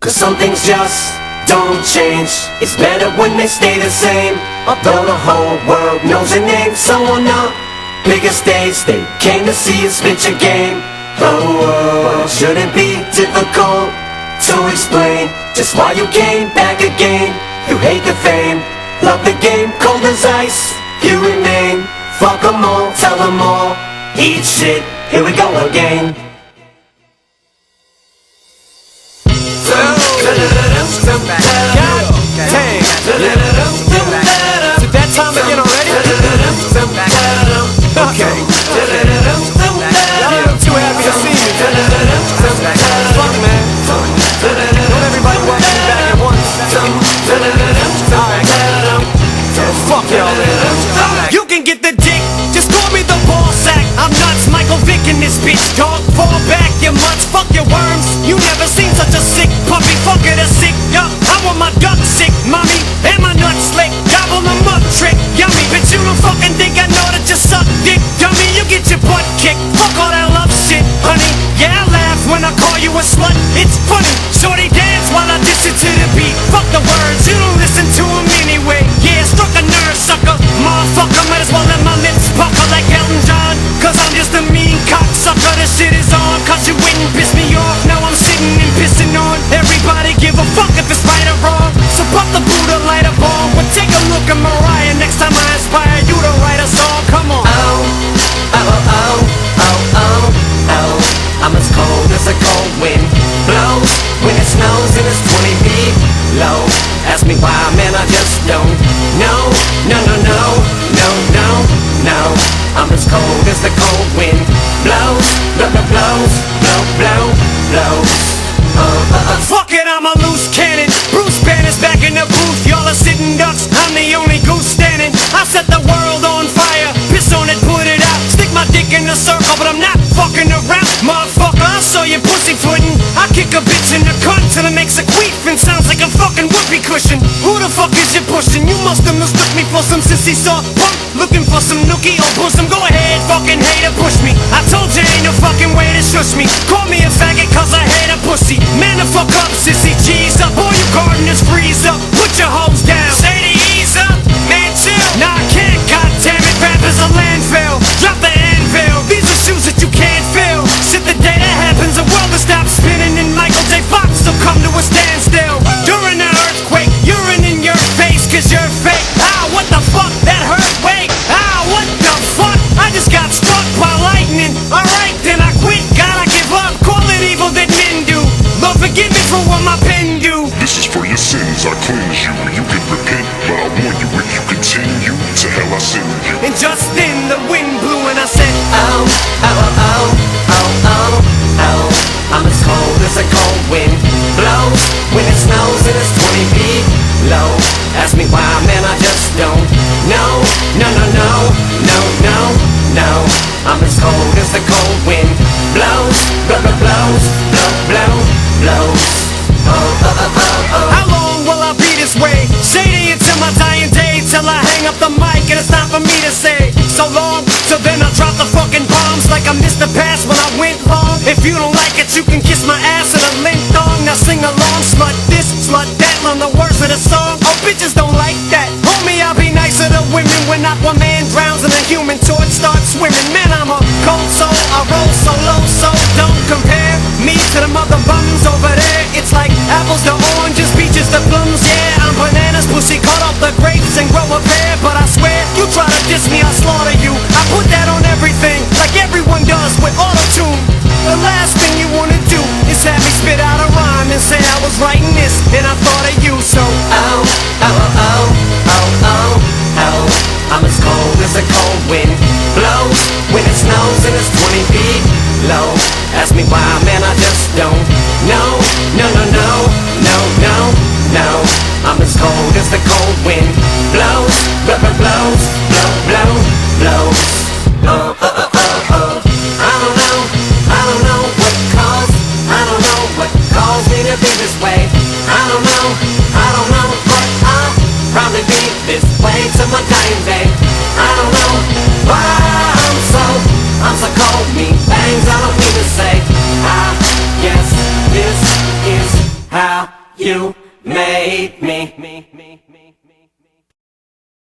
'Cause some things just don't change. It's better when they stay the same. Although the whole world knows your name, so on the biggest stage they came to see you spit your game. Oh, shouldn't be difficult to explain just why you came back again. You hate the fame, love the game, cold as ice. You remain, fuck 'em all, tell 'em all. Eat shit, here we go again. Is it that time again already? Okay. Y'all too happy to see me. Fuck, man. Don't everybody welcome me back at once. Alright. Fuck y'all, man. You can get the dick, just call me the ball sack. I'm nuts, Michael Vick in this bitch, dog. Fall back, you mutts, fuck your worms. You never seen such a sick puppy, fucker that's sick. Yup, I want my duck sick, mommy, and my nuts slick. Gobble them up, trick, yummy. But you don't fucking think I know that you suck dick, dummy. You get your butt kicked, fuck all that love shit, honey. Yeah, I laugh when I call you a slut, it's funny. Shorty dance while I diss it to the beat. Fuck the words, you don't listen to them anyway. Yeah, struck a nerve, sucker. Motherfucker, might as well let my lips pucker like Elton John. 'Cause I'm just a mean cocksucker, this shit is on. 'Cause you wouldn't piss me off, now I'm sitting and pissing on everybody. Give a fuck if it's right or wrong. So pop the Buddha, light a bomb. But take a look at Mariah, next time I inspire you to write a song, come on. Oh, I'm as cold as a cold wind blows when it snows and it's 20 feet low. Ask me why, man, I just don't know. No. I'm as cold as the cold wind blows, blows. Fuck it, I'm a loose cannon. Bruce Banner's back in the booth. Y'all are sitting ducks, I'm the only goose standing. I set the world on fire, piss on it, put it out. Stick my dick in the circle, but I'm not fucking around. Motherfucker, I saw you pussyfootin'. I kick a bitch in the cunt till it makes a queef and sounds like a fucking whoopee cushion. Who the fuck is you pushing? You must have mistook me for some sissy soft punk, looking for some nookie or bosom. Go ahead, fucking hater, push me. I told you ain't no fucking way to shush me. Call me a faggot 'cause I hate a pussy. Man, the fuck up, sissy, G's up. All you gardeners freeze up, put your hoes down. Say to ease up, man, chill. Nah, I can't, goddammit, rap is a landfill. Drop the anvil, these are shoes that you can't fill. Shit, the day that happens, the world will stop spinning and Michael J. Fox will come to a standstill. During the earthquake, urine in your face 'cause you're fake. Ah, what the fuck, that hurt, wait. Ah, what the fuck, I just got struck by lightning. Alright, then I quit, gotta give up. Call it evil that men do. Lord, forgive me for what my pen do. This is for your sins, I cleanse you. You can repent, but I warn you, if you continue, to hell I send you. And just then the wind blew and I said, Oh, I'm as cold as a cold wind blows when it snows and it's 20 feet low. Ask me why, man, I just don't know. No. I'm as cold as the cold wind blows, blows. how long will I be this way? Shady until my dying day, till I hang up the mic and it's time for me to say so long. So then I drop the fucking bombs like I missed the pass when I went long. If you don't like it, you can kiss my ass in a link thong. Now sing along, slut this, slut that, learn the words of the song. Oh, bitches don't like that. Homie, I'll be nicer to women when not one man drowns and a human torch starts swimming. Man, I'm a cold soul, I roll so low, so don't compare me to the mother bums over there. It's like apples to oranges, peaches to plums. Yeah, I'm bananas, pussy, cut off the grapes and grow a pear. But I swear, you try to diss me, I'll slaughter you. I put that on everything, like everyone does with auto-tune. The last thing you wanna do is have me spit out a rhyme and say I was writing this and I thought of you. So Oh, I'm as cold as a cold wind blows when it snows and it's 20 feet low. Ask me why, man, I just don't know. No. I'm as cold as the cold wind blows, blows. I don't know what caused me to be this way. I don't know, but I'll probably be this way till my dying day. I don't know why I'm so cold, mean things I don't mean to say. I guess this is how You made me.